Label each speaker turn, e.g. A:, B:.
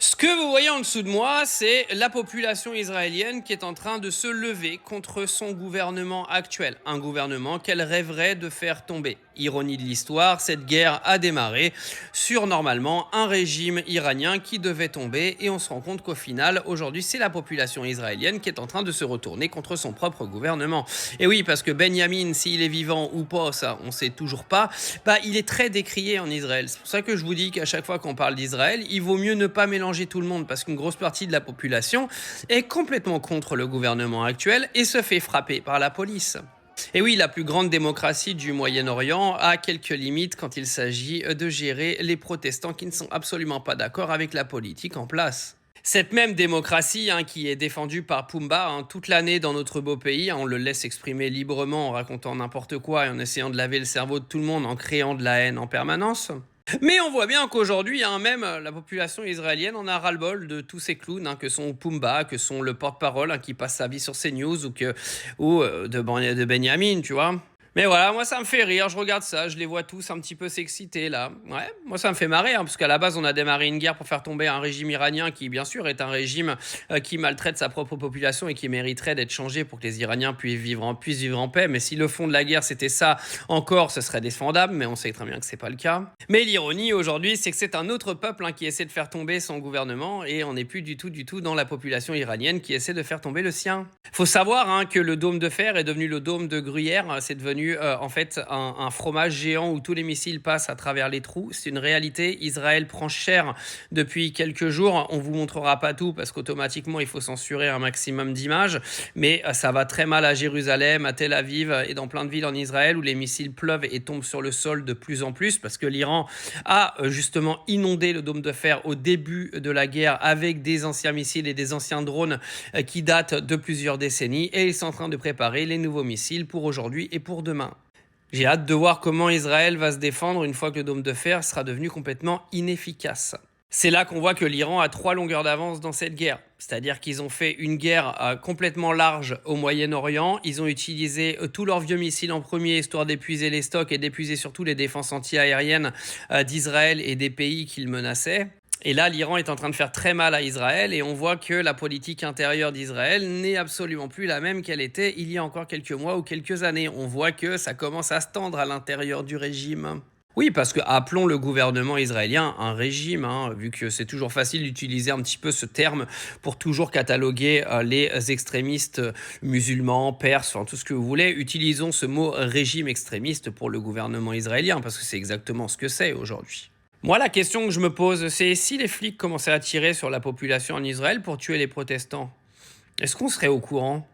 A: Ce que vous voyez en dessous de moi, c'est la population israélienne qui est en train de se lever contre son gouvernement actuel. Un gouvernement qu'elle rêverait de faire tomber. Ironie de l'histoire, cette guerre a démarré sur normalement un régime iranien qui devait tomber et on se rend compte qu'au final, aujourd'hui, c'est la population israélienne qui est en train de se retourner contre son propre gouvernement. Et oui, parce que Benjamin, s'il est vivant ou pas, ça, on sait toujours pas, il est très décrié en Israël. C'est pour ça que je vous dis qu'à chaque fois qu'on parle d'Israël, il vaut mieux ne pas mélanger tout le monde parce qu'une grosse partie de la population est complètement contre le gouvernement actuel et se fait frapper par la police. Et oui, la plus grande démocratie du Moyen-Orient a quelques limites quand il s'agit de gérer les protestants qui ne sont absolument pas d'accord avec la politique en place. Cette même démocratie qui est défendue par Pumba toute l'année dans notre beau pays, on le laisse exprimer librement en racontant n'importe quoi et en essayant de laver le cerveau de tout le monde en créant de la haine en permanence. Mais on voit bien qu'aujourd'hui, même la population israélienne en a ras-le-bol de tous ces clowns que sont Pumba, que sont le porte-parole qui passe sa vie sur CNews ou de Benjamin, tu vois. Mais voilà, moi ça me fait rire, je regarde ça, je les vois tous un petit peu s'exciter là. Ouais, moi ça me fait marrer, parce qu'à la base on a démarré une guerre pour faire tomber un régime iranien qui bien sûr est un régime qui maltraite sa propre population et qui mériterait d'être changé pour que les Iraniens puissent vivre en paix. Mais si le fond de la guerre c'était ça encore, ce serait défendable, mais on sait très bien que c'est pas le cas. Mais l'ironie aujourd'hui, c'est que c'est un autre peuple qui essaie de faire tomber son gouvernement et on n'est plus du tout dans la population iranienne qui essaie de faire tomber le sien. Faut savoir que le dôme de fer est devenu le dôme de Gruyère, c'est devenu en fait un fromage géant où tous les missiles passent à travers les trous. C'est une réalité. Israël prend cher depuis quelques jours. On vous montrera pas tout parce qu'automatiquement il faut censurer un maximum d'images, mais ça va très mal à Jérusalem, à Tel Aviv et dans plein de villes en Israël où les missiles pleuvent et tombent sur le sol de plus en plus parce que l'Iran a justement inondé le dôme de fer au début de la guerre avec des anciens missiles et des anciens drones qui datent de plusieurs décennies et ils sont en train de préparer les nouveaux missiles pour aujourd'hui et pour demain. J'ai hâte de voir comment Israël va se défendre une fois que le dôme de fer sera devenu complètement inefficace. C'est là qu'on voit que l'Iran a 3 longueurs d'avance dans cette guerre. C'est-à-dire qu'ils ont fait une guerre complètement large au Moyen-Orient. Ils ont utilisé tous leurs vieux missiles en premier, histoire d'épuiser les stocks et d'épuiser surtout les défenses anti-aériennes d'Israël et des pays qu'ils menaçaient. Et là, l'Iran est en train de faire très mal à Israël et on voit que la politique intérieure d'Israël n'est absolument plus la même qu'elle était il y a encore quelques mois ou quelques années. On voit que ça commence à se tendre à l'intérieur du régime. Oui, parce que appelons le gouvernement israélien un régime, vu que c'est toujours facile d'utiliser un petit peu ce terme pour toujours cataloguer les extrémistes musulmans, perses, tout ce que vous voulez. Utilisons ce mot régime extrémiste pour le gouvernement israélien, parce que c'est exactement ce que c'est aujourd'hui. Moi, la question que je me pose, c'est si les flics commençaient à tirer sur la population en Israël pour tuer les protestants, est-ce qu'on serait au courant ?